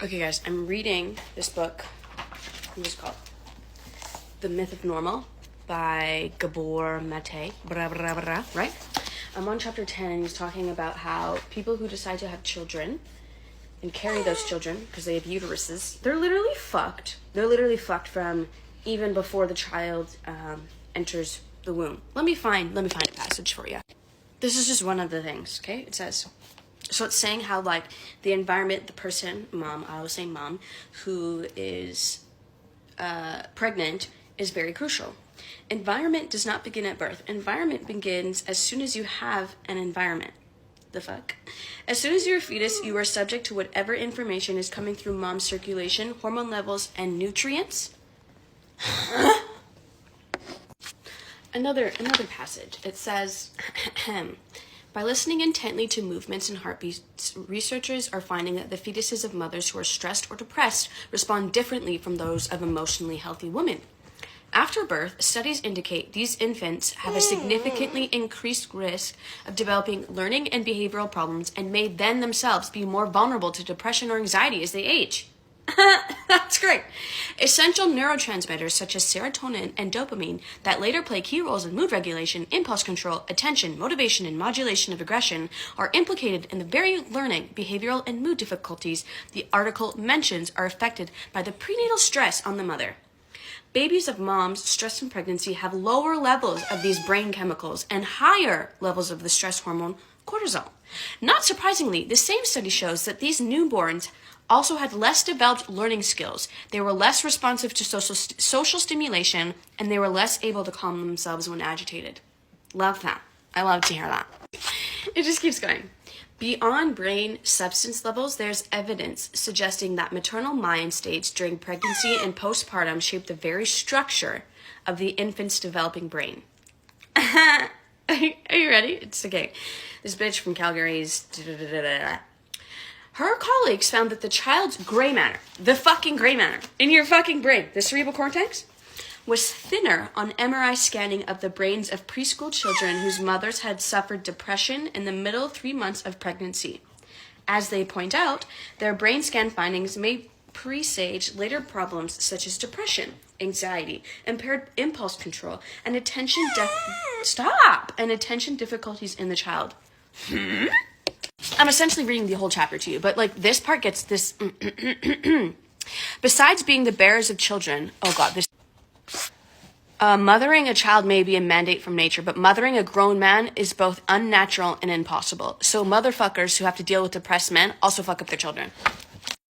Okay, guys, I'm reading this book. What is it called? The Myth of Normal by Gabor Mate. Right? I'm on chapter 10, and he's talking about how people who decide to have children and carry those children because they have uteruses, they're literally fucked. They're literally fucked from even before the child enters the womb. Let me find a passage for you. This is just one of the things, okay? It says, so it's saying how, like, the environment, the person, mom, I always say mom, who is pregnant is very crucial. Environment does not begin at birth. Environment begins as soon as you have an environment. The fuck? As soon as you're a fetus, you are subject to whatever information is coming through mom's circulation, hormone levels, and nutrients. Another passage. It says, by listening intently to movements and heartbeats, researchers are finding that the fetuses of mothers who are stressed or depressed respond differently from those of emotionally healthy women. After birth, studies indicate these infants have a significantly increased risk of developing learning and behavioral problems and may then themselves be more vulnerable to depression or anxiety as they age. That's great. Essential neurotransmitters such as serotonin and dopamine that later play key roles in mood regulation, impulse control, attention, motivation, and modulation of aggression are implicated in the very learning, behavioral, and mood difficulties the article mentions are affected by the prenatal stress on the mother. Babies of moms stressed in pregnancy have lower levels of these brain chemicals and higher levels of the stress hormone cortisol. Not surprisingly, the same study shows that these newborns also had less developed learning skills. They were less responsive to social stimulation, and they were less able to calm themselves when agitated. Love that. I love to hear that. It just keeps going. Beyond brain substance levels, there's evidence suggesting that maternal mind states during pregnancy and postpartum shape the very structure of the infant's developing brain. Are you ready? It's okay. This bitch from Calgary's... Her colleagues found that the child's gray matter, the fucking gray matter, in your fucking brain, the cerebral cortex, was thinner on MRI scanning of the brains of preschool children whose mothers had suffered depression in the middle 3 months of pregnancy. As they point out, their brain scan findings may presage later problems such as depression, anxiety, impaired impulse control, and attention difficulties in the child. I'm essentially reading the whole chapter to you, but like this part gets this. Besides being the bearers of children, mothering a child may be a mandate from nature, but mothering a grown man is both unnatural and impossible. So motherfuckers who have to deal with depressed men also fuck up their children.